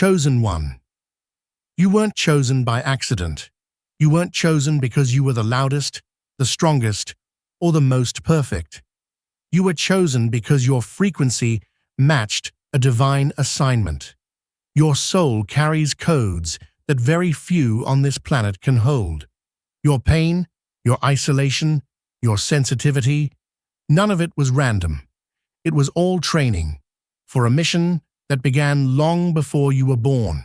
Chosen one. You weren't chosen by accident. You weren't chosen because you were the loudest, the strongest, or the most perfect. You were chosen because your frequency matched a divine assignment. Your soul carries codes that very few on this planet can hold. Your pain, your isolation, your sensitivity, none of it was random. It was all training for a mission that began long before you were born.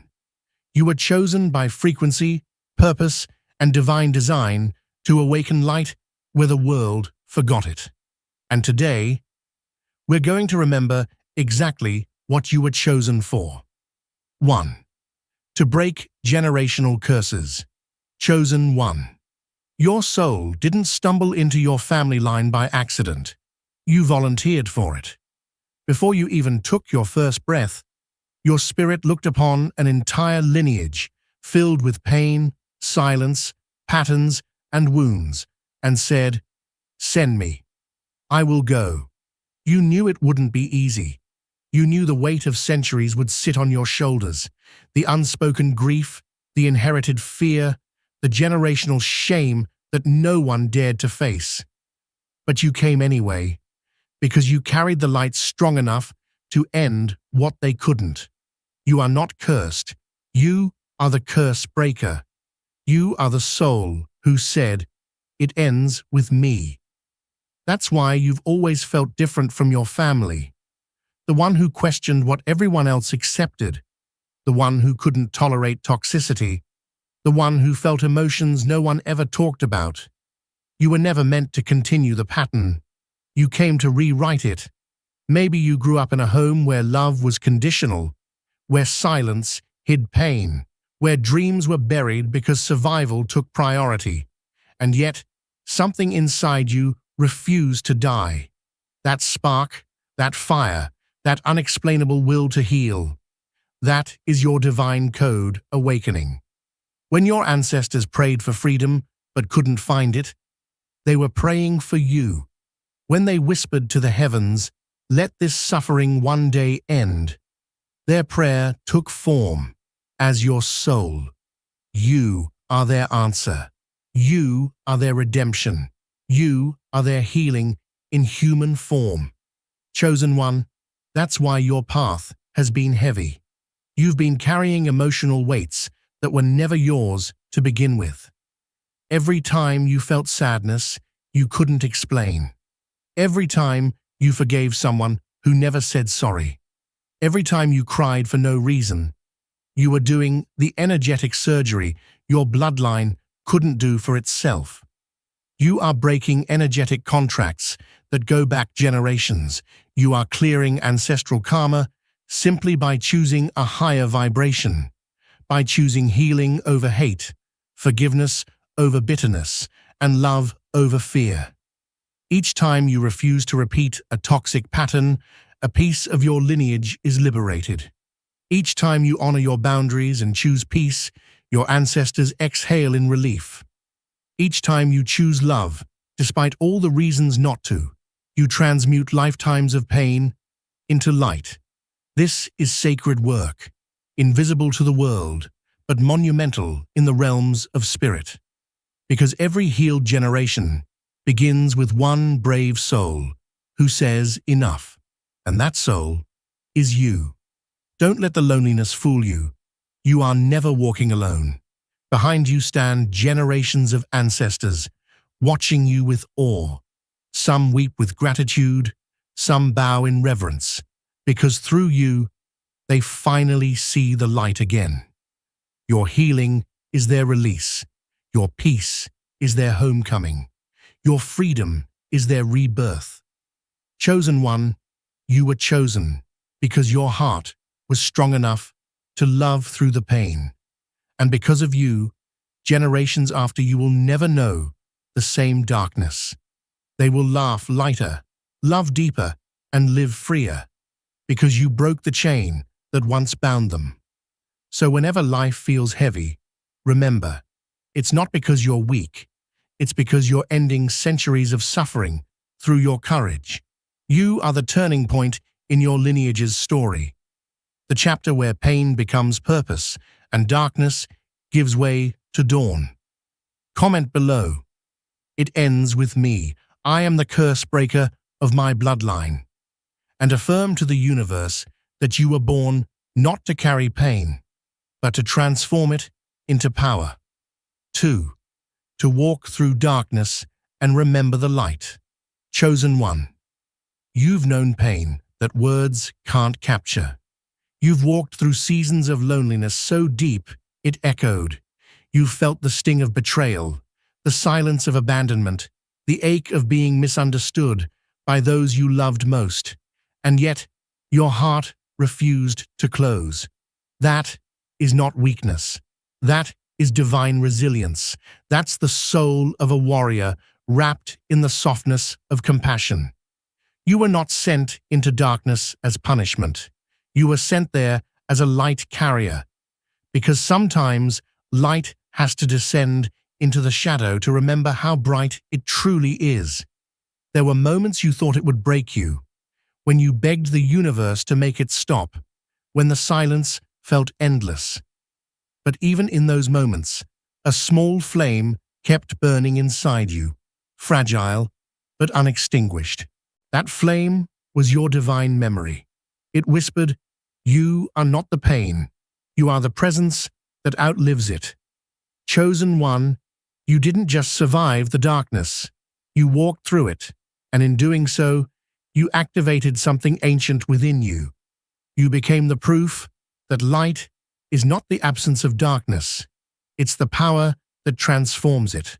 You were chosen by frequency, purpose, and divine design to awaken light where the world forgot it. And today, we're going to remember exactly what you were chosen for. 1. To break generational curses. Chosen one. Your soul didn't stumble into your family line by accident. You volunteered for it. Before you even took your first breath, your spirit looked upon an entire lineage filled with pain, silence, patterns, and wounds, and said, "Send me. I will go." You knew it wouldn't be easy. You knew the weight of centuries would sit on your shoulders, the unspoken grief, the inherited fear, the generational shame that no one dared to face. But you came anyway, because you carried the light strong enough to end what they couldn't. You are not cursed. You are the curse breaker. You are the soul who said, "It ends with me." That's why you've always felt different from your family. The one who questioned what everyone else accepted. The one who couldn't tolerate toxicity. The one who felt emotions no one ever talked about. You were never meant to continue the pattern. You came to rewrite it. Maybe you grew up in a home where love was conditional, where silence hid pain, where dreams were buried because survival took priority. And yet, something inside you refused to die. That spark, that fire, that unexplainable will to heal. That is your divine code awakening. When your ancestors prayed for freedom but couldn't find it, they were praying for you. When they whispered to the heavens, "Let this suffering one day end," their prayer took form as your soul. You are their answer. You are their redemption. You are their healing in human form. Chosen one, that's why your path has been heavy. You've been carrying emotional weights that were never yours to begin with. Every time you felt sadness, you couldn't explain. Every time you forgave someone who never said sorry. Every time you cried for no reason. You were doing the energetic surgery your bloodline couldn't do for itself. You are breaking energetic contracts that go back generations. You are clearing ancestral karma simply by choosing a higher vibration, by choosing healing over hate, forgiveness over bitterness, and love over fear. Each time you refuse to repeat a toxic pattern, a piece of your lineage is liberated. Each time you honor your boundaries and choose peace, your ancestors exhale in relief. Each time you choose love, despite all the reasons not to, you transmute lifetimes of pain into light. This is sacred work, invisible to the world, but monumental in the realms of spirit. Because every healed generation begins with one brave soul who says enough, and that soul is you. Don't let the loneliness fool you. You are never walking alone. Behind you stand generations of ancestors, watching you with awe. Some weep with gratitude, some bow in reverence, because through you, they finally see the light again. Your healing is their release. Your peace is their homecoming. Your freedom is their rebirth. Chosen one, you were chosen because your heart was strong enough to love through the pain. And because of you, generations after you will never know the same darkness. They will laugh lighter, love deeper, and live freer, because you broke the chain that once bound them. So whenever life feels heavy, remember, it's not because you're weak, it's because you're ending centuries of suffering through your courage. You are the turning point in your lineage's story. the chapter where pain becomes purpose and darkness gives way to dawn. Comment below. It ends with me. I am the curse breaker of my bloodline. And affirm to the universe that you were born not to carry pain, but to transform it into power. 2. To walk through darkness and remember the light. Chosen one. You've known pain that words can't capture. You've walked through seasons of loneliness so deep it echoed. You've felt the sting of betrayal, the silence of abandonment, the ache of being misunderstood by those you loved most, and yet your heart refused to close. That is not weakness. That is divine resilience. That's the soul of a warrior wrapped in the softness of compassion. You were not sent into darkness as punishment. You were sent there as a light carrier, because sometimes light has to descend into the shadow to remember how bright it truly is. There were moments you thought it would break you, when you begged the universe to make it stop, when the silence felt endless. But even in those moments, a small flame kept burning inside you, fragile but unextinguished. That flame was your divine memory. It whispered, "You are not the pain. You are the presence that outlives it." Chosen one, you didn't just survive the darkness. You walked through it, and in doing so, you activated something ancient within you. You became the proof that light is not the absence of darkness. It's the power that transforms it.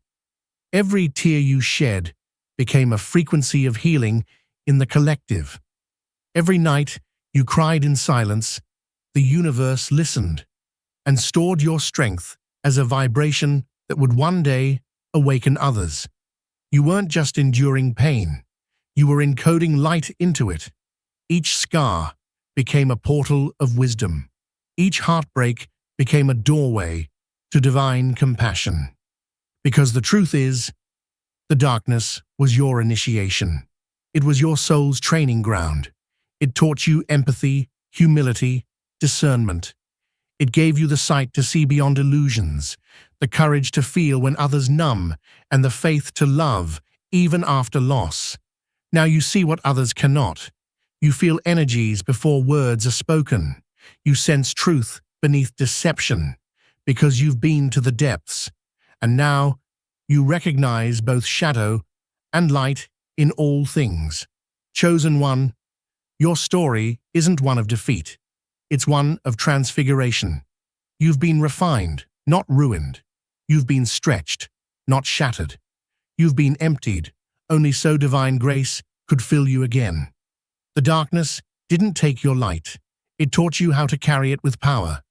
Every tear you shed became a frequency of healing in the collective. Every night you cried in silence, the universe listened and stored your strength as a vibration that would one day awaken others. You weren't just enduring pain, you were encoding light into it. Each scar became a portal of wisdom. Each heartbreak became a doorway to divine compassion. Because the truth is, the darkness was your initiation. It was your soul's training ground. It taught you empathy, humility, discernment. It gave you the sight to see beyond illusions, the courage to feel when others numb, and the faith to love, even after loss. Now you see what others cannot. You feel energies before words are spoken. You sense truth beneath deception, because you've been to the depths. And now you recognize both shadow and light in all things. Chosen one, your story isn't one of defeat. It's one of transfiguration. You've been refined, not ruined. You've been stretched, not shattered. You've been emptied, only so divine grace could fill you again. The darkness didn't take your light. It taught you how to carry it with power.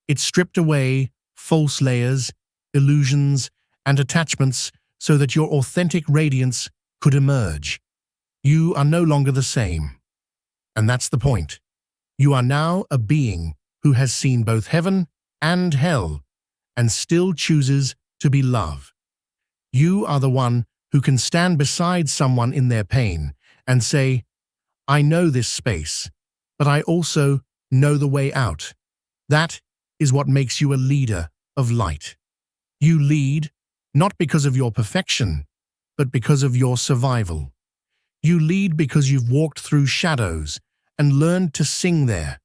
It stripped away false layers, illusions, and attachments so that your authentic radiance could emerge. You are no longer the same. And that's the point. You are now a being who has seen both heaven and hell and still chooses to be love. You are the one who can stand beside someone in their pain and say, "I know this space, but I also know the way out." That is what makes you a leader of light. You lead not because of your perfection, but because of your survival. You lead because you've walked through shadows and learned to sing there.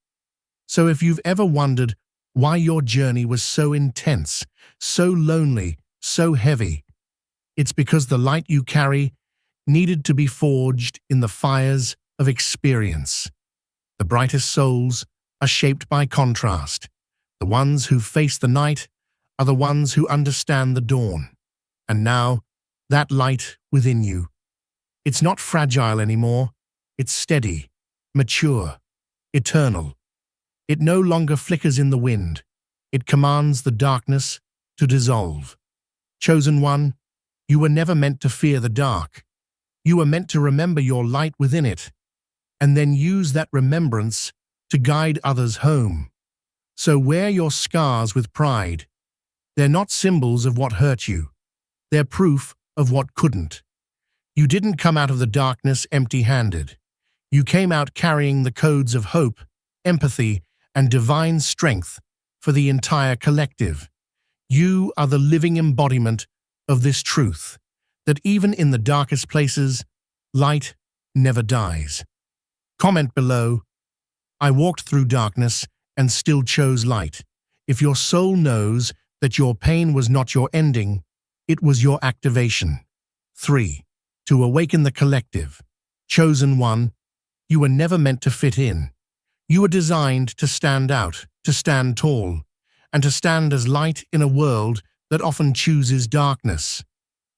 So if you've ever wondered why your journey was so intense, so lonely, so heavy, it's because the light you carry needed to be forged in the fires of experience. The brightest souls are shaped by contrast. The ones who face the night are the ones who understand the dawn. And now, that light within you, it's not fragile anymore. It's steady, mature, eternal. It no longer flickers in the wind. It commands the darkness to dissolve. Chosen one, you were never meant to fear the dark. You were meant to remember your light within it, and then use that remembrance to guide others home. So wear your scars with pride. They're not symbols of what hurt you. They're proof of what couldn't. You didn't come out of the darkness empty-handed. You came out carrying the codes of hope, empathy, and divine strength for the entire collective. You are the living embodiment of this truth, that even in the darkest places, light never dies. Comment below, I walked through darkness and still chose light. If your soul knows that your pain was not your ending, it was your activation. 3. To awaken the collective. Chosen one, you were never meant to fit in. You were designed to stand out, to stand tall, and to stand as light in a world that often chooses darkness.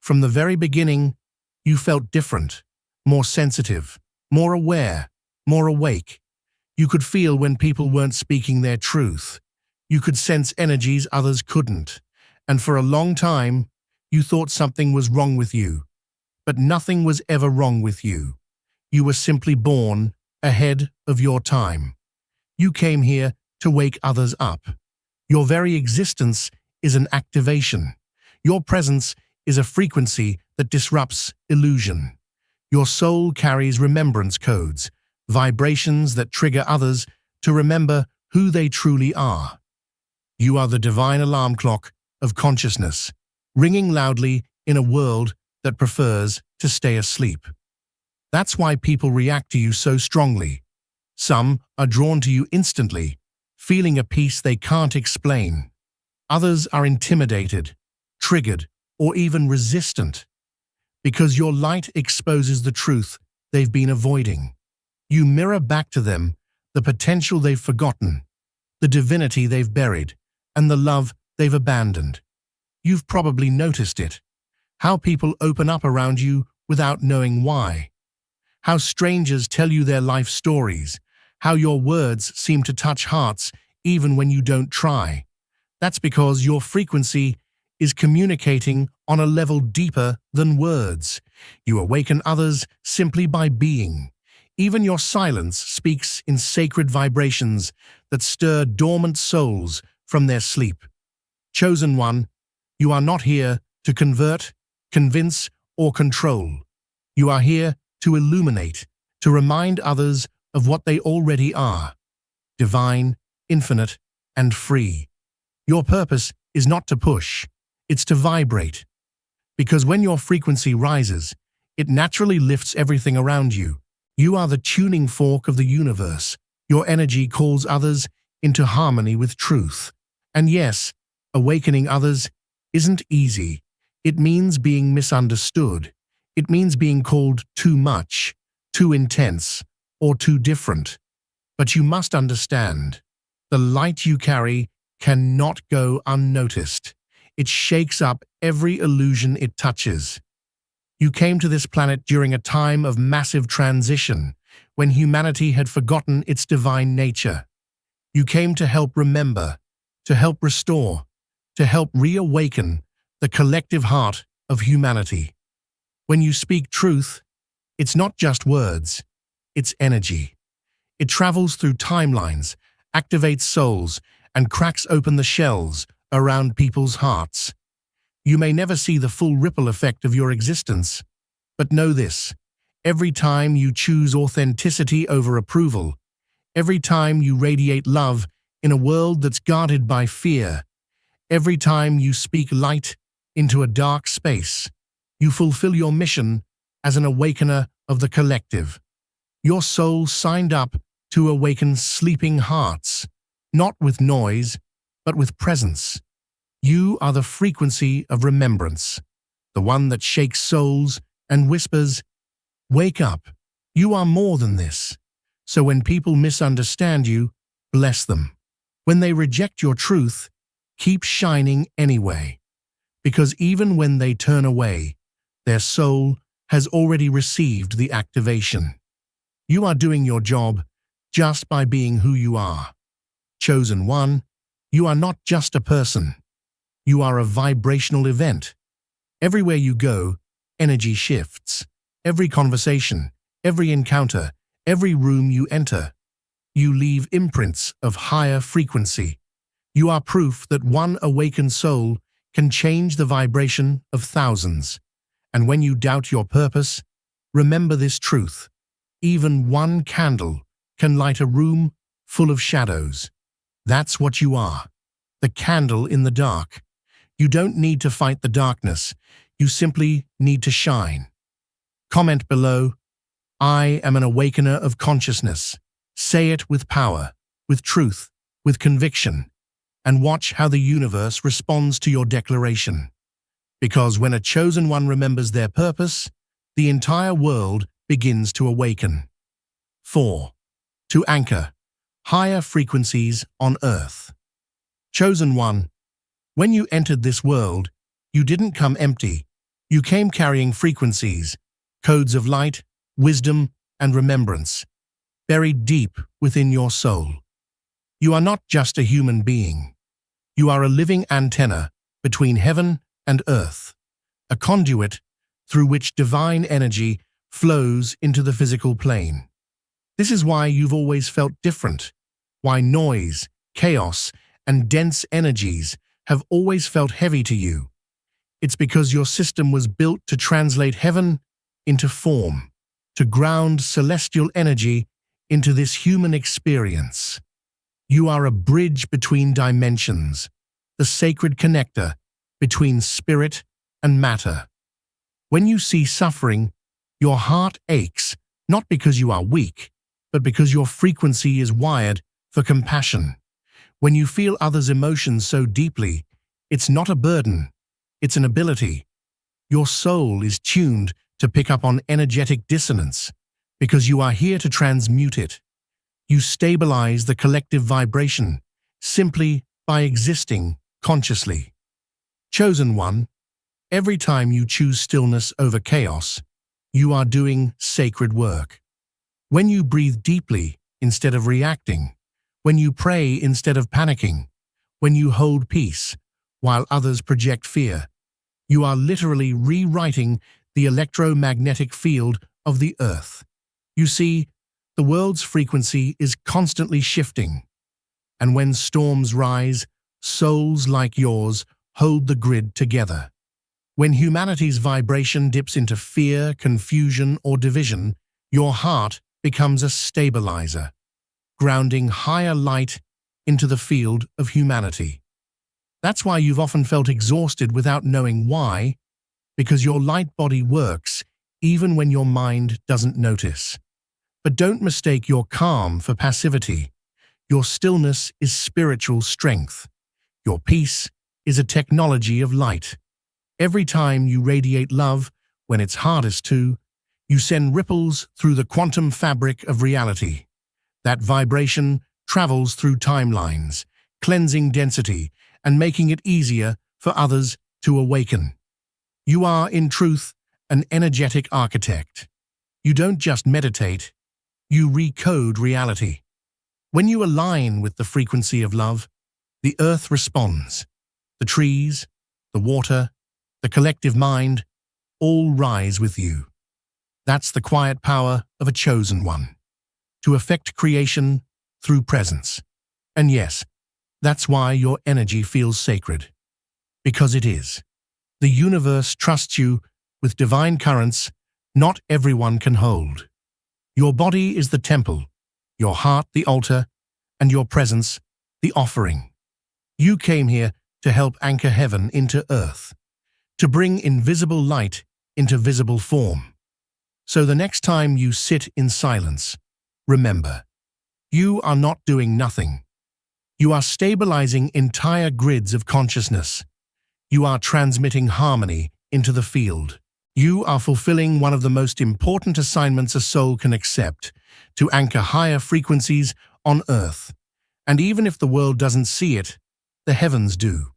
From the very beginning, you felt different, more sensitive, more aware, more awake. You could feel when people weren't speaking their truth. You could sense energies others couldn't. And for a long time, you thought something was wrong with you. But nothing was ever wrong with you. You were simply born ahead of your time. You came here to wake others up. Your very existence is an activation. Your presence is a frequency that disrupts illusion. Your soul carries remembrance codes, vibrations that trigger others to remember who they truly are. You are the divine alarm clock of consciousness, ringing loudly in a world that prefers to stay asleep. That's why people react to you so strongly. Some are drawn to you instantly, feeling a peace they can't explain. Others are intimidated, triggered, or even resistant, because your light exposes the truth they've been avoiding. You mirror back to them the potential they've forgotten, the divinity they've buried, and the love they've abandoned. You've probably noticed it. How people open up around you without knowing why. How strangers tell you their life stories. How your words seem to touch hearts even when you don't try. That's because your frequency is communicating on a level deeper than words. You awaken others simply by being. Even your silence speaks in sacred vibrations that stir dormant souls from their sleep. Chosen one, you are not here to convert, convince, or control. You are here to illuminate, to remind others of what they already are: divine, infinite, and free. Your purpose is not to push, it's to vibrate. Because when your frequency rises, it naturally lifts everything around you. You are the tuning fork of the universe. Your energy calls others into harmony with truth. And yes, awakening others isn't easy. It means being misunderstood. It means being called too much, too intense, or too different. But you must understand, the light you carry cannot go unnoticed. It shakes up every illusion it touches. You came to this planet during a time of massive transition, when humanity had forgotten its divine nature. You came to help remember, to help restore, to help reawaken the collective heart of humanity. When you speak truth, it's not just words, it's energy. It travels through timelines, activates souls, and cracks open the shells around people's hearts. You may never see the full ripple effect of your existence, but know this: every time you choose authenticity over approval, every time you radiate love in a world that's guarded by fear, every time you speak light into a dark space, you fulfill your mission as an awakener of the collective. Your soul signed up to awaken sleeping hearts, not with noise, but with presence. You are the frequency of remembrance, the one that shakes souls and whispers, "Wake up, you are more than this." So when people misunderstand you, bless them. When they reject your truth, keep shining anyway. Because even when they turn away, their soul has already received the activation. You are doing your job just by being who you are. Chosen one, you are not just a person. You are a vibrational event. Everywhere you go, energy shifts. Every conversation, every encounter, every room you enter, you leave imprints of higher frequency. You are proof that one awakened soul can change the vibration of thousands. And when you doubt your purpose, remember this truth: even one candle can light a room full of shadows. That's what you are. The candle in the dark. You don't need to fight the darkness. You simply need to shine. Comment below, I am an awakener of consciousness. Say it with power, with truth, with conviction, and watch how the universe responds to your declaration. Because when a chosen one remembers their purpose, the entire world begins to awaken. 4. To anchor higher frequencies on Earth. Chosen one, when you entered this world, you didn't come empty. You came carrying frequencies, codes of light, wisdom, and remembrance, buried deep within your soul. You are not just a human being. You are a living antenna between heaven and earth, a conduit through which divine energy flows into the physical plane. This is why you've always felt different, why noise, chaos, and dense energies have always felt heavy to you. It's because your system was built to translate heaven into form, to ground celestial energy into this human experience. You are a bridge between dimensions, the sacred connector between spirit and matter. When you see suffering, your heart aches, not because you are weak, but because your frequency is wired for compassion. When you feel others' emotions so deeply, it's not a burden, it's an ability. Your soul is tuned to pick up on energetic dissonance because you are here to transmute it. You stabilize the collective vibration simply by existing consciously. Chosen one, every time you choose stillness over chaos, you are doing sacred work. When you breathe deeply instead of reacting, when you pray instead of panicking, when you hold peace while others project fear, you are literally rewriting the electromagnetic field of the earth. You see, the world's frequency is constantly shifting, and when storms rise, souls like yours hold the grid together. When humanity's vibration dips into fear, confusion, or division, your heart becomes a stabilizer, grounding higher light into the field of humanity. That's why you've often felt exhausted without knowing why, because your light body works even when your mind doesn't notice. But don't mistake your calm for passivity. Your stillness is spiritual strength. Your peace is a technology of light. Every time you radiate love when it's hardest to, you send ripples through the quantum fabric of reality. That vibration travels through timelines, cleansing density and making it easier for others to awaken. You are, in truth, an energetic architect. You don't just meditate, you recode reality. When you align with the frequency of love, the earth responds. The trees, the water, the collective mind, all rise with you. That's the quiet power of a chosen one, to affect creation through presence. And yes, that's why your energy feels sacred. Because it is. The universe trusts you with divine currents not everyone can hold. Your body is the temple, your heart the altar, and your presence the offering. You came here to help anchor heaven into earth, to bring invisible light into visible form. So the next time you sit in silence, remember, you are not doing nothing. You are stabilizing entire grids of consciousness. You are transmitting harmony into the field. You are fulfilling one of the most important assignments a soul can accept, to anchor higher frequencies on earth. And even if the world doesn't see it, the heavens do.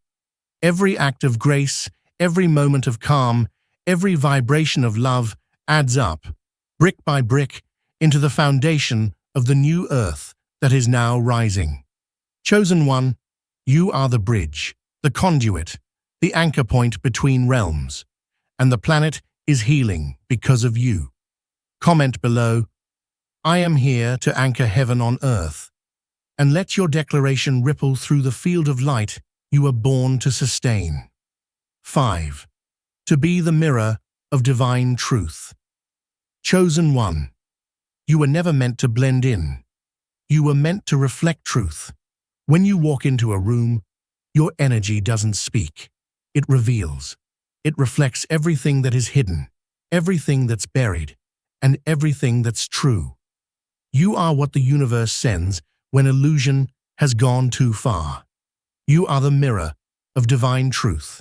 Every act of grace, every moment of calm, every vibration of love adds up, brick by brick, into the foundation of the new earth that is now rising. Chosen one, you are the bridge, the conduit, the anchor point between realms, and the planet is healing because of you. Comment below, I am here to anchor heaven on earth, and let your declaration ripple through the field of light you were born to sustain. 5. To be the mirror of divine truth. Chosen one, you were never meant to blend in. You were meant to reflect truth. When you walk into a room, your energy doesn't speak. It reveals. It reflects everything that is hidden, everything that's buried, and everything that's true. You are what the universe sends when illusion has gone too far. You are the mirror of divine truth.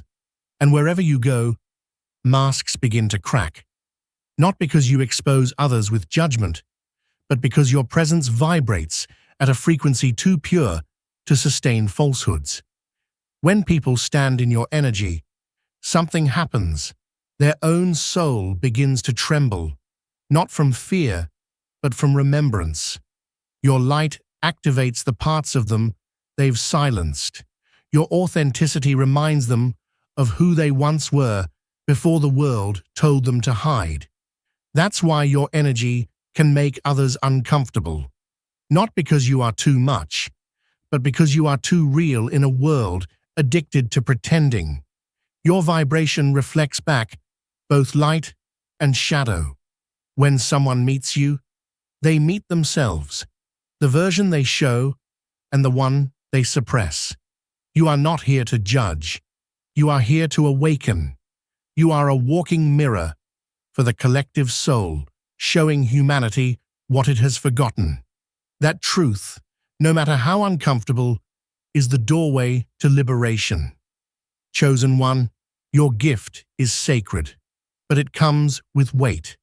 And wherever you go, masks begin to crack. Not because you expose others with judgment, but because your presence vibrates at a frequency too pure to sustain falsehoods. When people stand in your energy, something happens. Their own soul begins to tremble, not from fear, but from remembrance. Your light activates the parts of them they've silenced. Your authenticity reminds them of who they once were before the world told them to hide. That's why your energy can make others uncomfortable. Not because you are too much, but because you are too real in a world addicted to pretending. Your vibration reflects back both light and shadow. When someone meets you, they meet themselves, the version they show and the one they suppress. You are not here to judge. You are here to awaken. You are a walking mirror for the collective soul, showing humanity what it has forgotten. That truth, no matter how uncomfortable, is the doorway to liberation. Chosen one, your gift is sacred, but it comes with weight.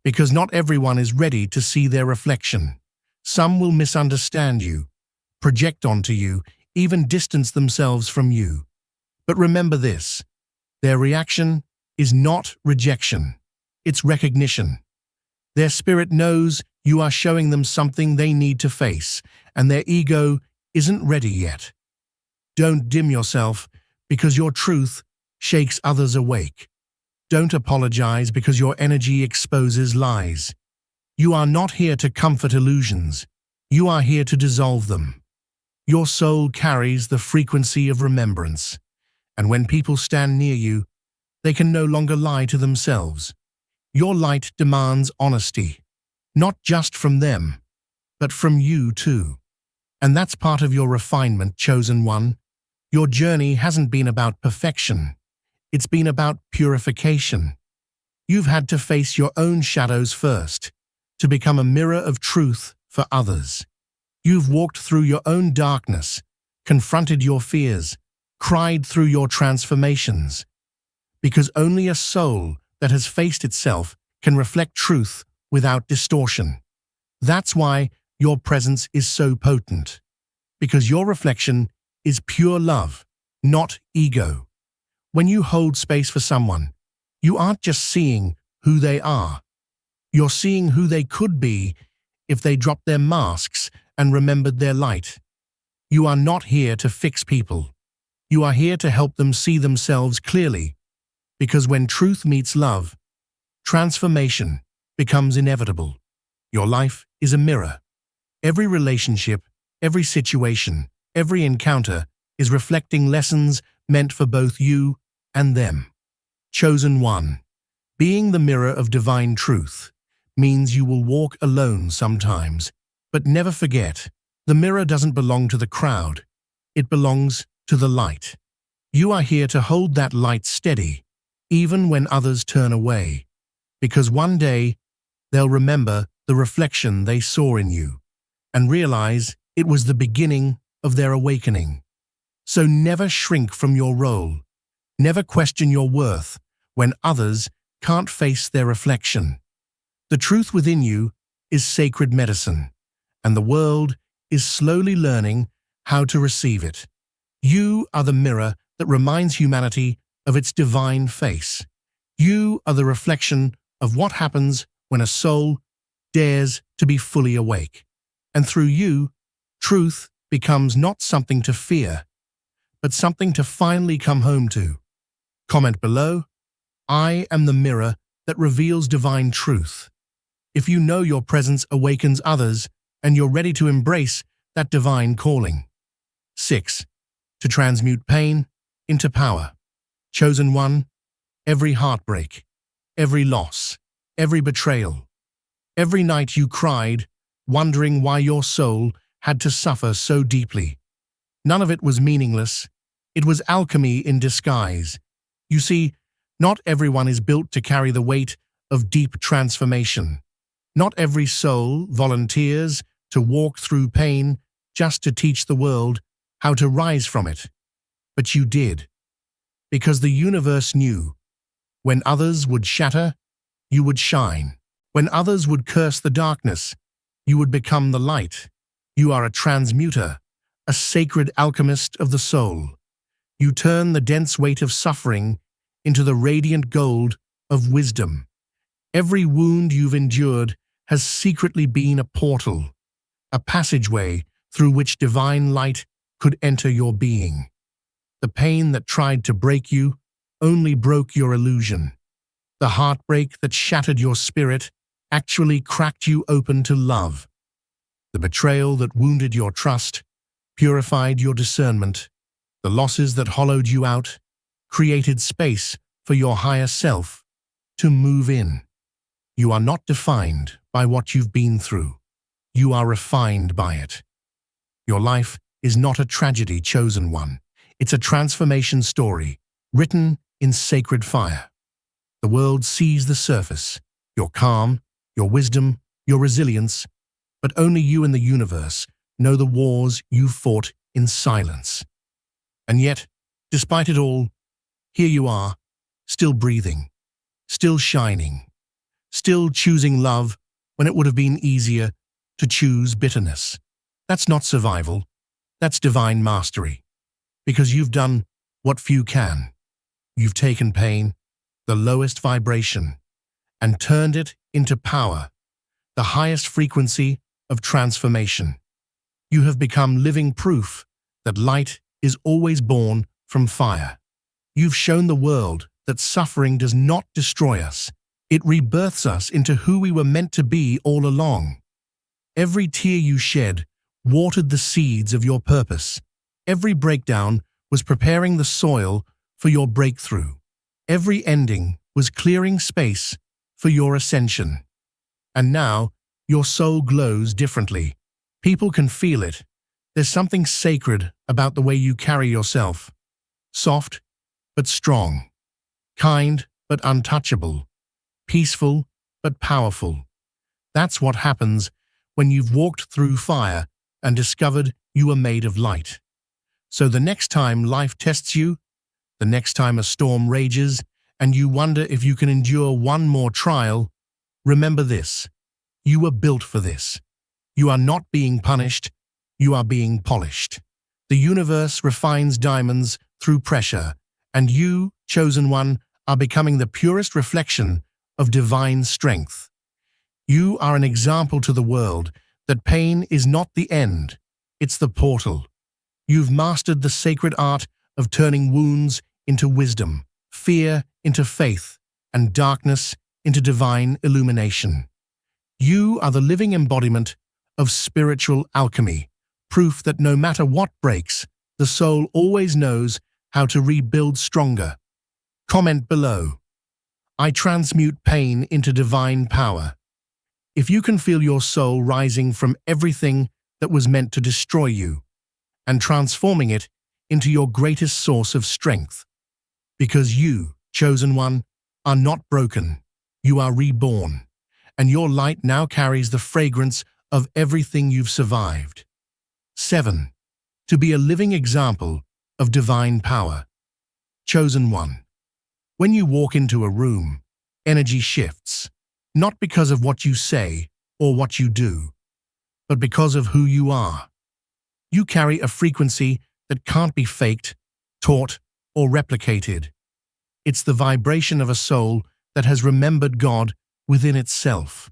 Because not everyone is ready to see their reflection. Some will misunderstand you, project onto you, even distance themselves from you. But remember this, their reaction is not rejection, it's recognition. Their spirit knows you are showing them something they need to face, and their ego isn't ready yet. Don't dim yourself because your truth shakes others awake. Don't apologize because your energy exposes lies. You are not here to comfort illusions. You are here to dissolve them. Your soul carries the frequency of remembrance, and when people stand near you, they can no longer lie to themselves. Your light demands honesty, not just from them, but from you too. And that's part of your refinement, chosen one. Your journey hasn't been about perfection. It's been about purification. You've had to face your own shadows first, to become a mirror of truth for others. You've walked through your own darkness, confronted your fears, cried through your transformations. Because only a soul that has faced itself can reflect truth without distortion. That's why your presence is so potent. Because your reflection is pure love, not ego. When you hold space for someone, you aren't just seeing who they are. You're seeing who they could be if they dropped their masks and remembered their light. You are not here to fix people. You are here to help them see themselves clearly. Because when truth meets love, transformation becomes inevitable. Your life is a mirror. Every relationship, every situation, every encounter is reflecting lessons meant for both you and them. Chosen one, being the mirror of divine truth means you will walk alone sometimes, but never forget, the mirror doesn't belong to the crowd. It belongs to the light. You are here to hold that light steady, even when others turn away, because one day they'll remember the reflection they saw in you and realize it was the beginning of their awakening. So never shrink from your role. Never question your worth when others can't face their reflection. The truth within you is sacred medicine, and the world is slowly learning how to receive it. You are the mirror that reminds humanity of its divine face. You are the reflection of what happens when a soul dares to be fully awake. And through you, truth becomes not something to fear, but something to finally come home to. Comment below, I am the mirror that reveals divine truth. If you know your presence awakens others and you're ready to embrace that divine calling. 6. To transmute pain into power. Chosen one, every heartbreak, every loss, every betrayal, every night you cried, wondering why your soul had to suffer so deeply. None of it was meaningless. It was alchemy in disguise. You see, not everyone is built to carry the weight of deep transformation. Not every soul volunteers to walk through pain just to teach the world how to rise from it. But you did, because the universe knew. When others would shatter, you would shine. When others would curse the darkness, you would become the light. You are a transmuter, a sacred alchemist of the soul. You turn the dense weight of suffering into the radiant gold of wisdom. Every wound you've endured has secretly been a portal, a passageway through which divine light could enter your being. The pain that tried to break you only broke your illusion. The heartbreak that shattered your spirit actually cracked you open to love. The betrayal that wounded your trust purified your discernment. The losses that hollowed you out created space for your higher self to move in. You are not defined by what you've been through. You are refined by it. Your life is not a tragedy, chosen one. It's a transformation story, written in sacred fire. The world sees the surface, your calm, your wisdom, your resilience, but only you and the universe know the wars you fought in silence. And yet, despite it all, here you are, still breathing, still shining, still choosing love when it would have been easier to choose bitterness. That's not survival, that's divine mastery. Because you've done what few can. You've taken pain, the lowest vibration, and turned it into power, the highest frequency of transformation. You have become living proof that light is always born from fire. You've shown the world that suffering does not destroy us. It rebirths us into who we were meant to be all along. Every tear you shed watered the seeds of your purpose. Every breakdown was preparing the soil for your breakthrough. Every ending was clearing space for your ascension. And now, your soul glows differently. People can feel it. There's something sacred about the way you carry yourself. Soft, but strong. Kind, but untouchable. Peaceful, but powerful. That's what happens when you've walked through fire and discovered you are made of light. So the next time life tests you, the next time a storm rages, and you wonder if you can endure one more trial, remember this. You were built for this. You are not being punished, you are being polished. The universe refines diamonds through pressure, and you, chosen one, are becoming the purest reflection of divine strength. You are an example to the world that pain is not the end, it's the portal. You've mastered the sacred art of turning wounds into wisdom, fear into faith, and darkness into divine illumination. You are the living embodiment of spiritual alchemy, proof that no matter what breaks, the soul always knows how to rebuild stronger. Comment below. I transmute pain into divine power. If you can feel your soul rising from everything that was meant to destroy you, and transforming it into your greatest source of strength. Because you, chosen one, are not broken, you are reborn, and your light now carries the fragrance of everything you've survived. 7. To be a living example of divine power. Chosen one. When you walk into a room, energy shifts, not because of what you say or what you do, but because of who you are. You carry a frequency that can't be faked, taught, or replicated. It's the vibration of a soul that has remembered God within itself.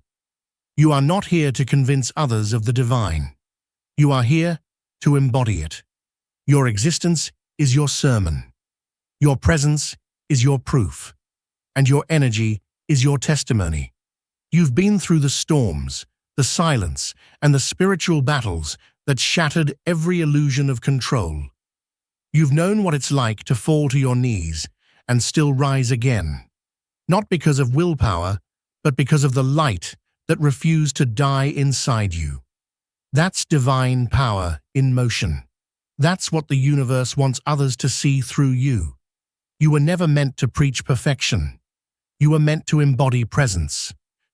You are not here to convince others of the divine. You are here to embody it. Your existence is your sermon. Your presence is your proof. And your energy is your testimony. You've been through the storms, the silence, and the spiritual battles that shattered every illusion of control. You've known what it's like to fall to your knees and still rise again, not because of willpower, but because of the light that refused to die inside you. That's divine power in motion. That's what the universe wants others to see through you. You were never meant to preach perfection. You were meant to embody presence,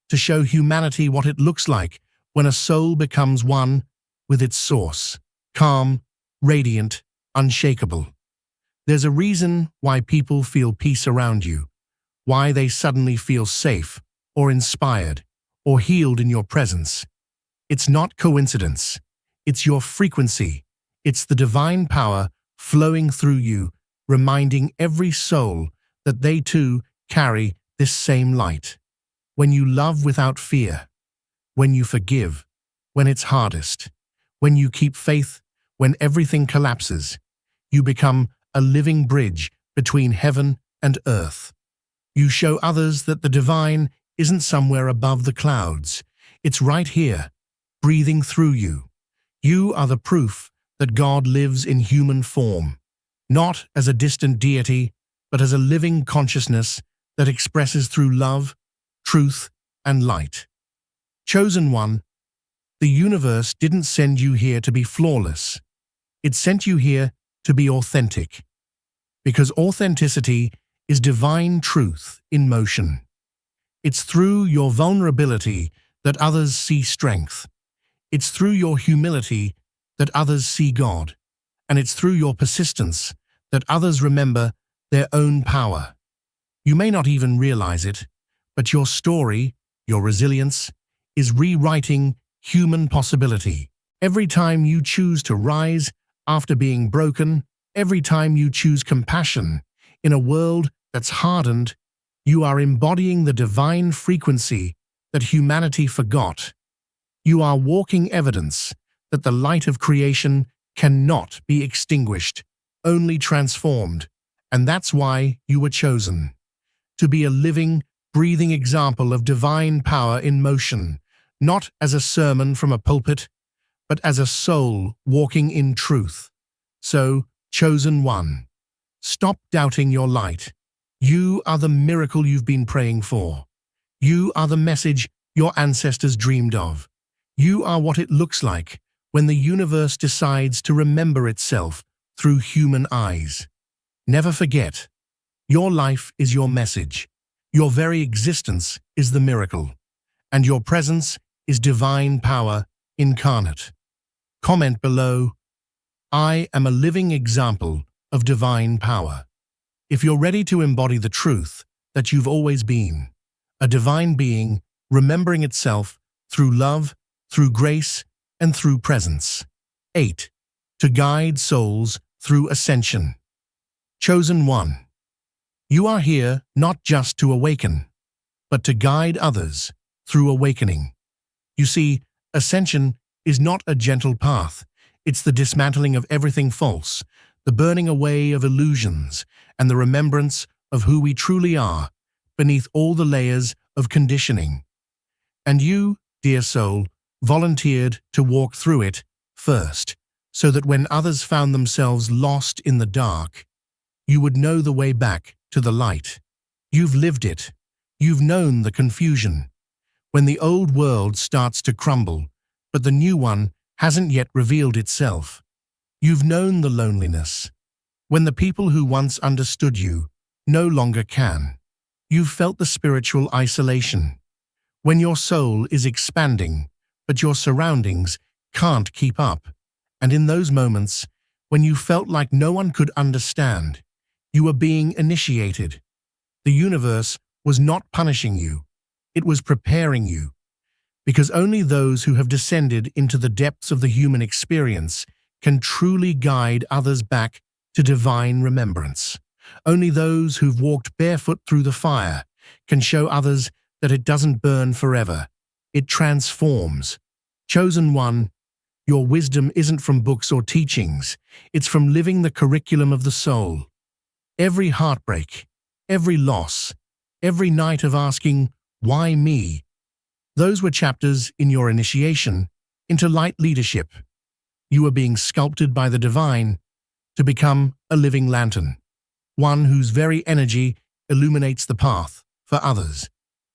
to show humanity what it looks like when a soul becomes one with its source, calm, radiant, unshakable. There's a reason why people feel peace around you, why they suddenly feel safe, or inspired, or healed in your presence. It's not coincidence. It's your frequency. It's the divine power flowing through you, reminding every soul that they too carry this same light. When you love without fear, when you forgive, when it's hardest, when you keep faith, when everything collapses, you become a living bridge between heaven and earth. You show others that the divine isn't somewhere above the clouds. It's right here, breathing through you. You are the proof that God lives in human form, not as a distant deity, but as a living consciousness that expresses through love, truth, and light. Chosen one, the universe didn't send you here to be flawless. It sent you here to be authentic, because authenticity is divine truth in motion. It's through your vulnerability that others see strength. It's through your humility that others see God. And it's through your persistence that others remember their own power. You may not even realize it, but your story, your resilience, is rewriting human possibility. Every time you choose to rise after being broken, every time you choose compassion in a world that's hardened, you are embodying the divine frequency that humanity forgot. You are walking evidence that the light of creation cannot be extinguished, only transformed, and that's why you were chosen. To be a living, breathing example of divine power in motion, not as a sermon from a pulpit, but as a soul walking in truth. So, chosen one, stop doubting your light. You are the miracle you've been praying for. You are the message your ancestors dreamed of. You are what it looks like when the universe decides to remember itself through human eyes. Never forget, your life is your message. Your very existence is the miracle, and your presence is divine power incarnate. Comment below, I am a living example of divine power. If you're ready to embody the truth that you've always been, a divine being remembering itself through love, through grace, and through presence. 8. To guide souls through ascension. Chosen one. You are here not just to awaken, but to guide others through awakening. You see, ascension is not a gentle path. It's the dismantling of everything false, the burning away of illusions, and the remembrance of who we truly are beneath all the layers of conditioning. And you, dear soul, volunteered to walk through it first, so that when others found themselves lost in the dark, you would know the way back to the light. You've lived it. You've known the confusion. When the old world starts to crumble, but the new one hasn't yet revealed itself. You've known the loneliness. When the people who once understood you no longer can. You've felt the spiritual isolation. When your soul is expanding, but your surroundings can't keep up. And in those moments, when you felt like no one could understand, you were being initiated. The universe was not punishing you. It was preparing you. Because only those who have descended into the depths of the human experience can truly guide others back to divine remembrance. Only those who've walked barefoot through the fire can show others that it doesn't burn forever. It transforms. Chosen one, your wisdom isn't from books or teachings. It's from living the curriculum of the soul. Every heartbreak, every loss, every night of asking, why me? Those were chapters in your initiation into light leadership. You were being sculpted by the divine to become a living lantern, one whose very energy illuminates the path for others.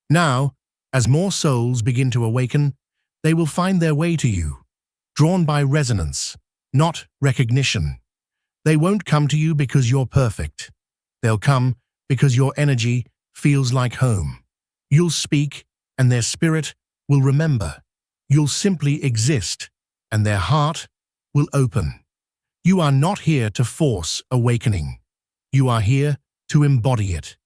Now, as more souls begin to awaken, they will find their way to you, drawn by resonance, not recognition. They won't come to you because you're perfect. They'll come because your energy feels like home. You'll speak, and their spirit will remember. You'll simply exist, and their heart will open. You are not here to force awakening. You are here to embody it,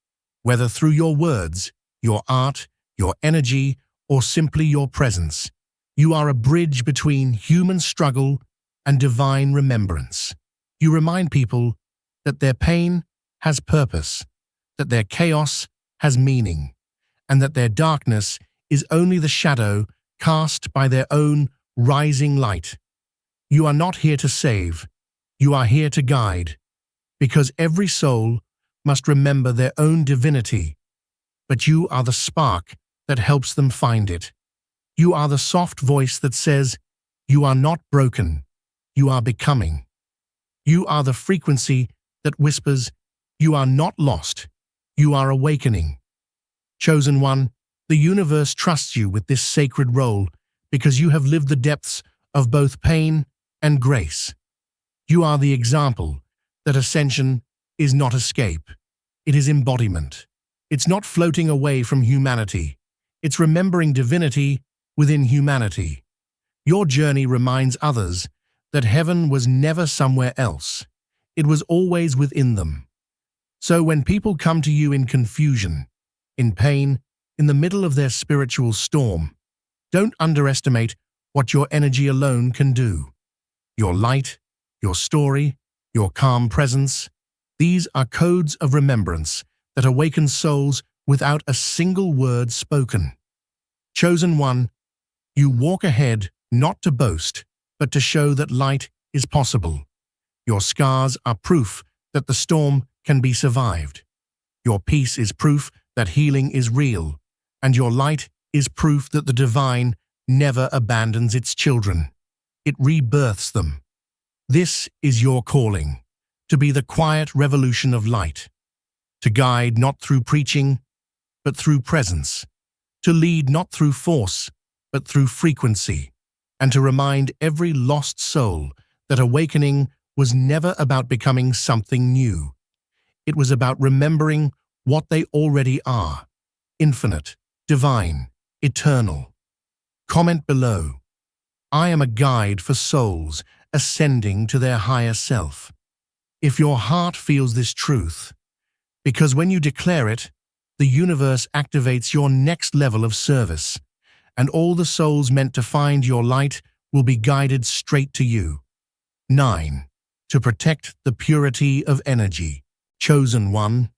whether through your words, your art, your energy, or simply your presence. You are a bridge between human struggle and divine remembrance. You remind people that their pain has purpose, that their chaos has meaning, and that their darkness is only the shadow cast by their own rising light. You are not here to save, you are here to guide, because every soul must remember their own divinity, but you are the spark that helps them find it. You are the soft voice that says, "You are not broken, you are becoming." You are the frequency that whispers, "You are not lost, you are awakening." Chosen one, the universe trusts you with this sacred role because you have lived the depths of both pain and grace. You are the example that ascension is not escape, it is embodiment. It's not floating away from humanity, it's remembering divinity within humanity. Your journey reminds others that heaven was never somewhere else, it was always within them. So when people come to you in confusion, in pain, in the middle of their spiritual storm, don't underestimate what your energy alone can do. Your light, your story, your calm presence, these are codes of remembrance that awaken souls without a single word spoken. Chosen one, you walk ahead not to boast, but to show that light is possible. Your scars are proof that the storm can be survived. Your peace is proof that healing is real, and your light is proof that the divine never abandons its children. It rebirths them. This is your calling, to be the quiet revolution of light, to guide not through preaching, but through presence, to lead not through force, but through frequency, and to remind every lost soul that awakening was never about becoming something new. It was about remembering what they already are: infinite, divine, eternal. Comment below. I am a guide for souls ascending to their higher self. If your heart feels this truth, because when you declare it, the universe activates your next level of service, and all the souls meant to find your light will be guided straight to you. 9. To protect the purity of energy. Chosen one,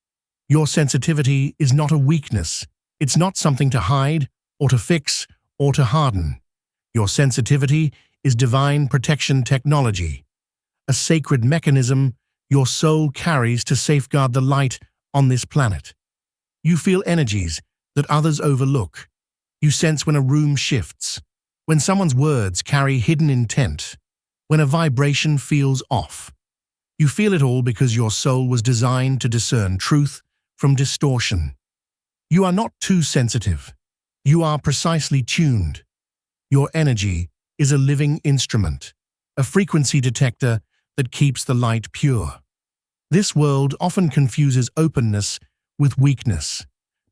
your sensitivity is not a weakness. It's not something to hide, or to fix, or to harden. Your sensitivity is divine protection technology, a sacred mechanism your soul carries to safeguard the light on this planet. You feel energies that others overlook. You sense when a room shifts, when someone's words carry hidden intent, when a vibration feels off. You feel it all because your soul was designed to discern truth from distortion. You are not too sensitive. You are precisely tuned. Your energy is a living instrument, a frequency detector that keeps the light pure. This world often confuses openness with weakness,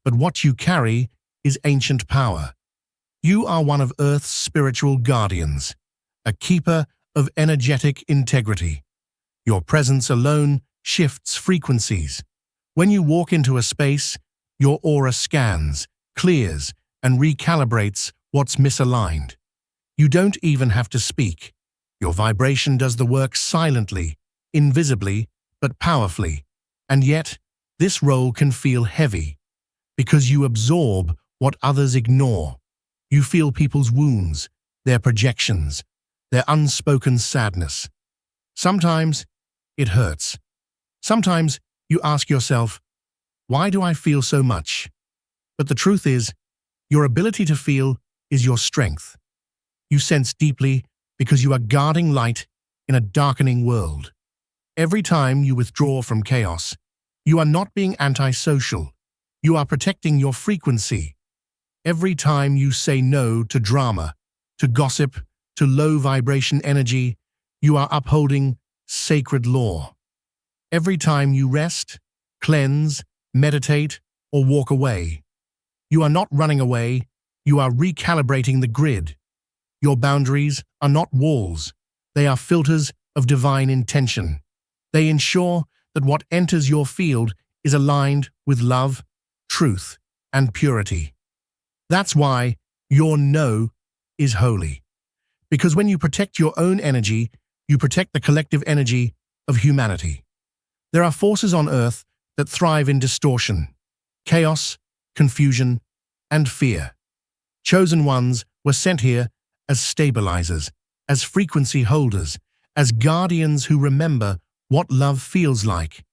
but what you carry is ancient power. You are one of Earth's spiritual guardians, a keeper of energetic integrity. Your presence alone shifts frequencies. When you walk into a space, your aura scans, clears, and recalibrates what's misaligned. You don't even have to speak. Your vibration does the work silently, invisibly, but powerfully. And yet, this role can feel heavy, because you absorb what others ignore. You feel people's wounds, their projections, their unspoken sadness. Sometimes it hurts. Sometimes you ask yourself, why do I feel so much? But the truth is, your ability to feel is your strength. You sense deeply because you are guarding light in a darkening world. Every time you withdraw from chaos, you are not being antisocial. You are protecting your frequency. Every time you say no to drama, to gossip, to low vibration energy, You are upholding sacred law. Every time you rest, cleanse, meditate, or walk away, you are not running away, you are recalibrating the grid. Your boundaries are not walls, they are filters of divine intention. They ensure that what enters your field is aligned with love, truth, and purity. That's why your no is holy. Because when you protect your own energy, you protect the collective energy of humanity. There are forces on Earth that thrive in distortion, chaos, confusion, and fear. Chosen ones were sent here as stabilizers, as frequency holders, as guardians who remember what love feels like.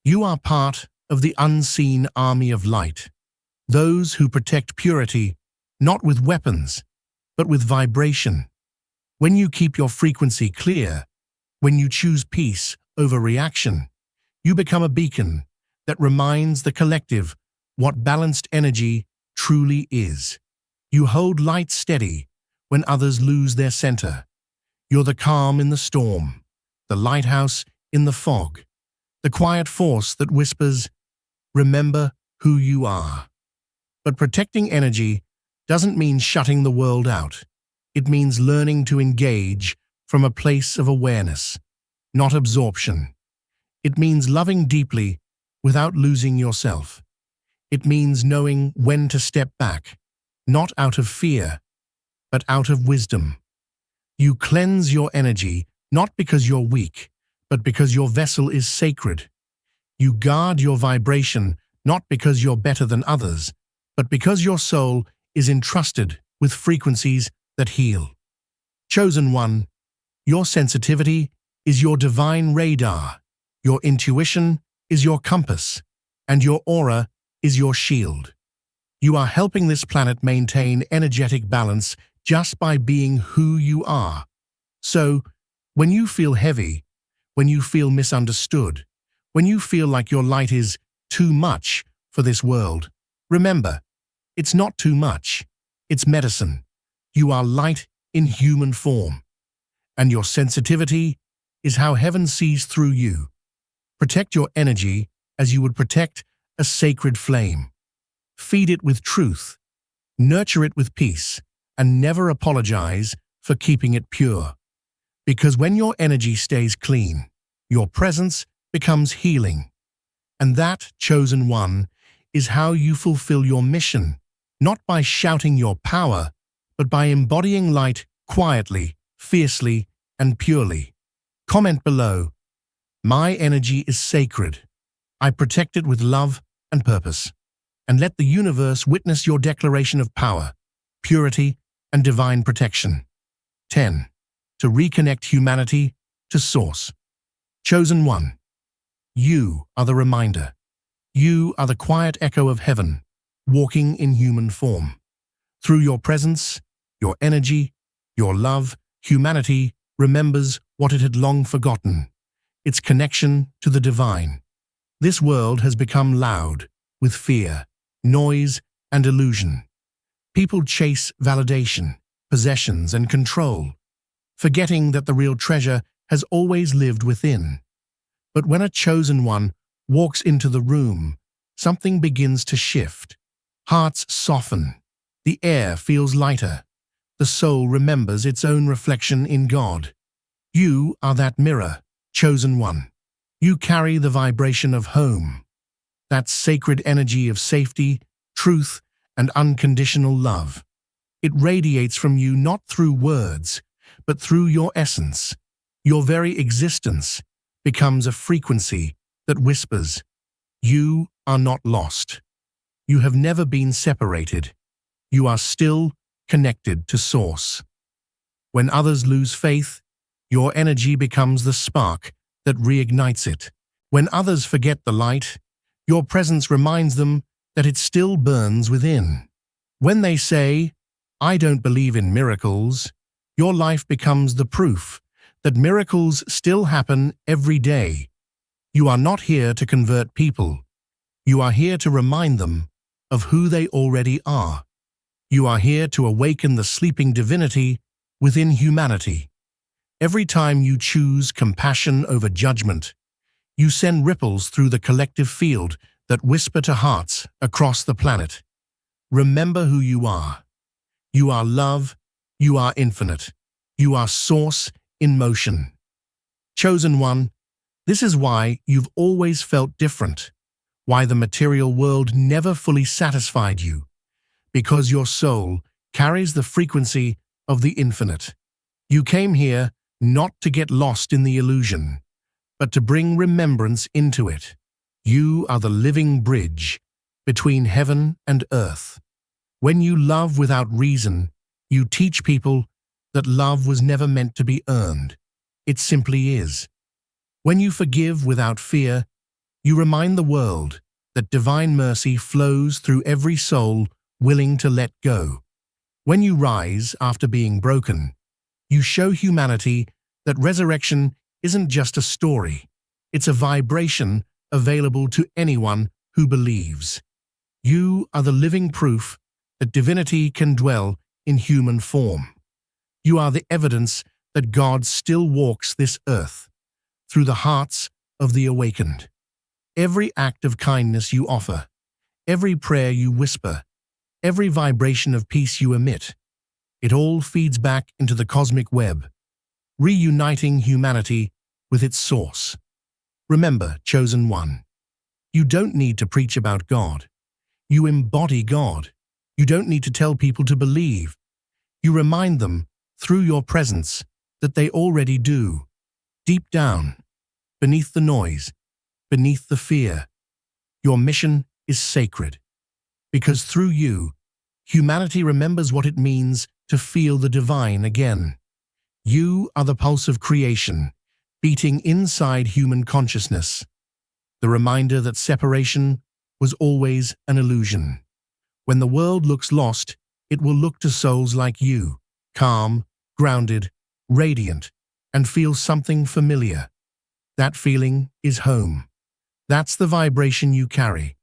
You are part of the unseen army of light, those who protect purity, not with weapons, but with vibration. When you keep your frequency clear, when you choose peace over reaction, you become a beacon that reminds the collective what balanced energy truly is. You hold light steady when others lose their center. You're the calm in the storm, the lighthouse in the fog, the quiet force that whispers, "Remember who you are." But protecting energy doesn't mean shutting the world out. It means learning to engage from a place of awareness, not absorption. It means loving deeply without losing yourself. It means knowing when to step back, not out of fear, but out of wisdom. You cleanse your energy not because you're weak, but because your vessel is sacred. You guard your vibration not because you're better than others, but because your soul is entrusted with frequencies that heal. Chosen one, your sensitivity is your divine radar, your intuition is your compass, and your aura is your shield. You are helping this planet maintain energetic balance just by being who you are. So, when you feel heavy, when you feel misunderstood, when you feel like your light is too much for this world, remember, it's not too much, it's medicine. You are light in human form, and your sensitivity is how heaven sees through you. Protect your energy as you would protect a sacred flame. Feed it with truth, nurture it with peace, and never apologize for keeping it pure. Because when your energy stays clean, your presence becomes healing. And that, chosen one, is how you fulfill your mission, not by shouting your power, but by embodying light quietly, fiercely, and purely. Comment below, "My energy is sacred. I protect it with love and purpose." And let the universe witness your declaration of power, purity, and divine protection. 10. To reconnect humanity to Source. Chosen one, you are the reminder. You are the quiet echo of heaven, walking in human form. Through your presence, your energy, your love, humanity remembers what it had long forgotten, its connection to the divine. This world has become loud with fear, noise, and illusion. People chase validation, possessions, and control, forgetting that the real treasure has always lived within. But when a chosen one walks into the room, something begins to shift. Hearts soften, the air feels lighter, the soul remembers its own reflection in God. You are that mirror, chosen one. You carry the vibration of home, that sacred energy of safety, truth, and unconditional love. It radiates from you not through words, but through your essence. Your very existence becomes a frequency that whispers, "You are not lost. You have never been separated. You are still connected to Source." When others lose faith, your energy becomes the spark that reignites it. When others forget the light, your presence reminds them that it still burns within. When they say, "I don't believe in miracles," your life becomes the proof that miracles still happen every day. You are not here to convert people. You are here to remind them of who they already are. You are here to awaken the sleeping divinity within humanity. Every time you choose compassion over judgment, you send ripples through the collective field that whisper to hearts across the planet. Remember who you are. You are love, you are infinite, you are source in motion. Chosen one, this is why you've always felt different, why the material world never fully satisfied you, because your soul carries the frequency of the infinite. You came here not to get lost in the illusion, but to bring remembrance into it. You are the living bridge between heaven and earth. When you love without reason, you teach people that love was never meant to be earned. It simply is. When you forgive without fear, you remind the world that divine mercy flows through every soul willing to let go. When you rise after being broken, you show humanity that resurrection isn't just a story, it's a vibration available to anyone who believes. You are the living proof that divinity can dwell in human form. You are the evidence that God still walks this earth through the hearts of the awakened. Every act of kindness you offer, every prayer you whisper, every vibration of peace you emit, it all feeds back into the cosmic web, reuniting humanity with its source. Remember, chosen one, you don't need to preach about God. You embody God. You don't need to tell people to believe. You remind them, through your presence, that they already do. Deep down, beneath the noise, beneath the fear, your mission is sacred. Because through you, humanity remembers what it means to feel the divine again. You are the pulse of creation, beating inside human consciousness. The reminder that separation was always an illusion. When the world looks lost, it will look to souls like you, calm, grounded, radiant, and feel something familiar. That feeling is home. That's the vibration you carry.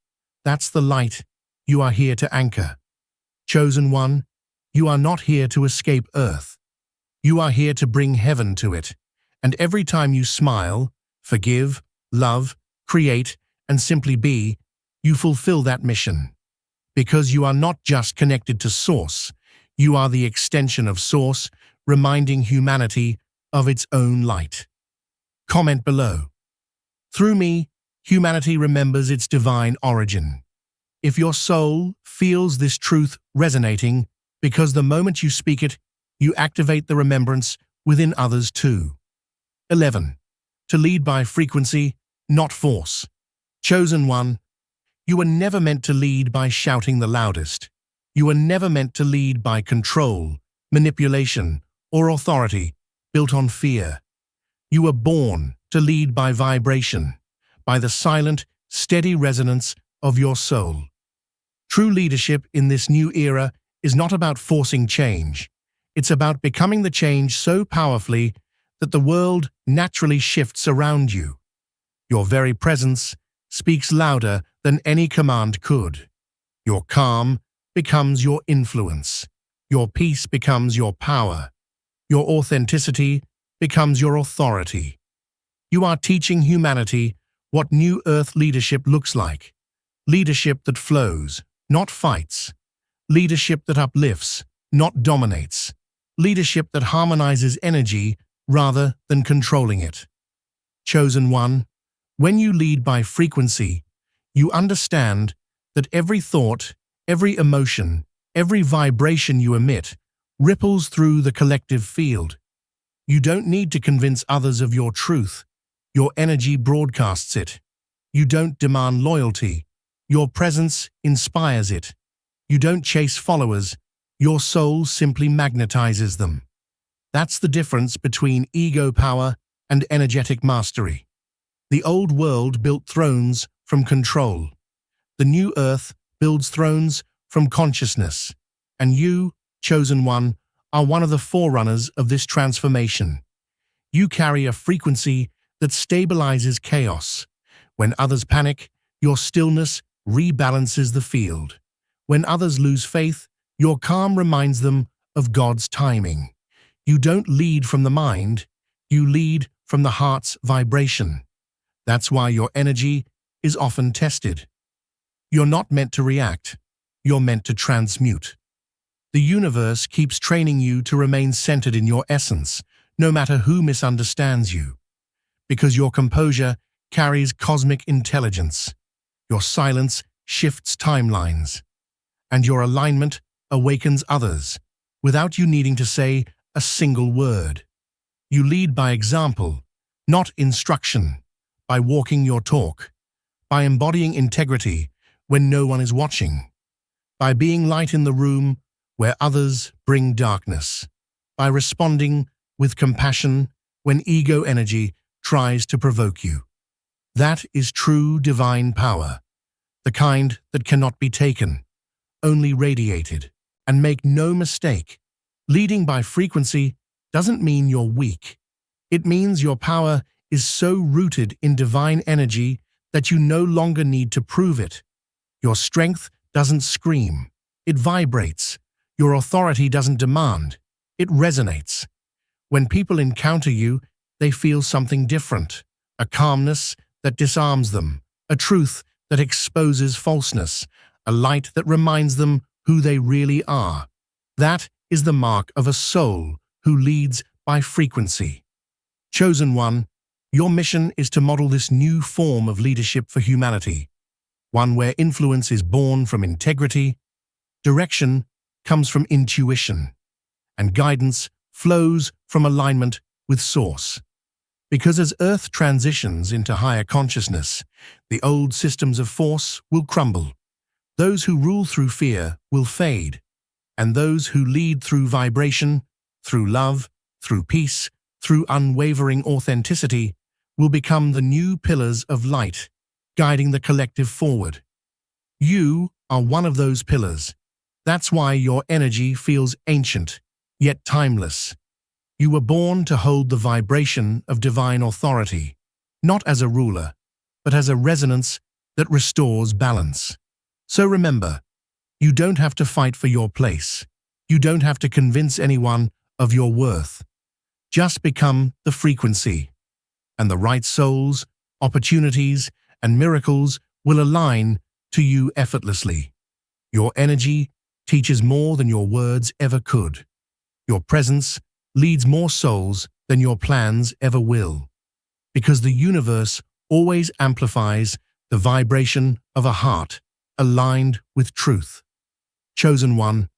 That's the light you are here to anchor. Chosen one, you are not here to escape Earth. You are here to bring heaven to it. And every time you smile, forgive, love, create, and simply be, you fulfill that mission. Because you are not just connected to Source, you are the extension of Source, reminding humanity of its own light. Comment below. Through me, humanity remembers its divine origin. If your soul feels this truth resonating, because the moment you speak it, you activate the remembrance within others too. 11. To lead by frequency, not force. Chosen one, you were never meant to lead by shouting the loudest. You were never meant to lead by control, manipulation, or authority built on fear. You were born to lead by vibration, by the silent, steady resonance of your soul. True leadership in this new era is not about forcing change. It's about becoming the change so powerfully that the world naturally shifts around you. Your very presence speaks louder than any command could. Your calm becomes your influence. Your peace becomes your power. Your authenticity becomes your authority. You are teaching humanity what new Earth leadership looks like. Leadership that flows, not fights. Leadership that uplifts, not dominates. Leadership that harmonizes energy rather than controlling it. Chosen one, when you lead by frequency, you understand that every thought, every emotion, every vibration you emit ripples through the collective field. You don't need to convince others of your truth. Your energy broadcasts it. You don't demand loyalty. Your presence inspires it. You don't chase followers. Your soul simply magnetizes them. That's the difference between ego power and energetic mastery. The old world built thrones from control. The new Earth builds thrones from consciousness. And you, chosen one, are one of the forerunners of this transformation. You carry a frequency that stabilizes chaos. When others panic, your stillness rebalances the field. When others lose faith, your calm reminds them of God's timing. You don't lead from the mind, You lead from the heart's vibration. That's why your energy is often tested. You're not meant to react. You're meant to transmute. The universe keeps training you to remain centered in your essence, no matter who misunderstands you. Because your composure carries cosmic intelligence. Your silence shifts timelines. And your alignment awakens others, without you needing to say a single word. You lead by example, not instruction, by walking your talk, by embodying integrity when no one is watching, by being light in the room where others bring darkness, by responding with compassion when ego energy tries to provoke you. That is true divine power, the kind that cannot be taken, only radiated. And make no mistake, leading by frequency doesn't mean you're weak. It means your power is so rooted in divine energy that you no longer need to prove it. Your strength doesn't scream, it vibrates. Your authority doesn't demand, it resonates. When people encounter you, they feel something different, a calmness that disarms them, a truth that exposes falseness, a light that reminds them who they really are. That is the mark of a soul who leads by frequency. Chosen one, your mission is to model this new form of leadership for humanity, one where influence is born from integrity, direction comes from intuition, and guidance flows from alignment with Source. Because as Earth transitions into higher consciousness, the old systems of force will crumble. Those who rule through fear will fade, and those who lead through vibration, through love, through peace, through unwavering authenticity, will become the new pillars of light, guiding the collective forward. You are one of those pillars. That's why your energy feels ancient, yet timeless. You were born to hold the vibration of divine authority, not as a ruler, but as a resonance that restores balance. So remember, you don't have to fight for your place. You don't have to convince anyone of your worth. Just become the frequency, and the right souls, opportunities, and miracles will align to you effortlessly. Your energy teaches more than your words ever could. Your presence leads more souls than your plans ever will. Because the universe always amplifies the vibration of a heart aligned with truth. Chosen one,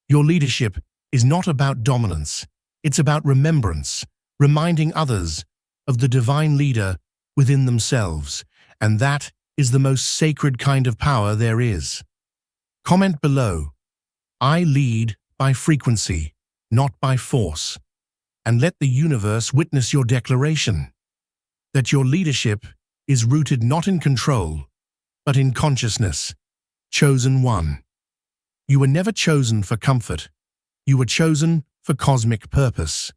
your leadership is not about dominance. It's about remembrance, reminding others of the divine leader within themselves, and that is the most sacred kind of power there is. Comment below, I lead by frequency, not by force, and let the universe witness your declaration, that your leadership is rooted not in control, but in consciousness. Chosen one. You were never chosen for comfort. You were chosen for cosmic purpose.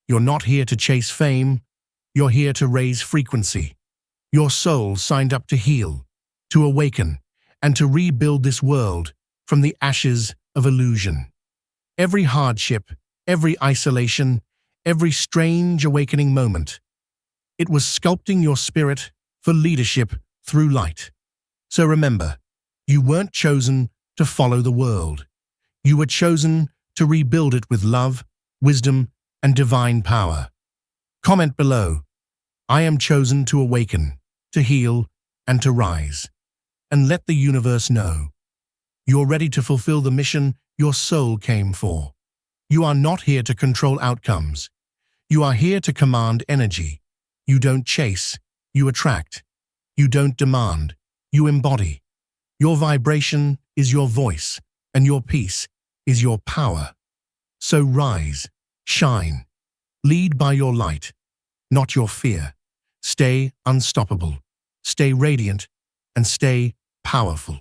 You're not here to chase fame. You're here to raise frequency. Your soul signed up to heal, to awaken, and to rebuild this world from the ashes of illusion. Every hardship, every isolation, every strange awakening moment, it was sculpting your spirit for leadership through light. So remember, you weren't chosen to follow the world. You were chosen to rebuild it with love, wisdom, and divine power. Comment below, I am chosen to awaken, to heal, and to rise. And let the universe know, you're ready to fulfill the mission your soul came for. You are not here to control outcomes. You are here to command energy. You don't chase, you attract. You don't demand, you embody. Your vibration is your voice, and your peace is your power. So rise, shine, lead by your light, not your fear. Stay unstoppable, stay radiant, and stay powerful.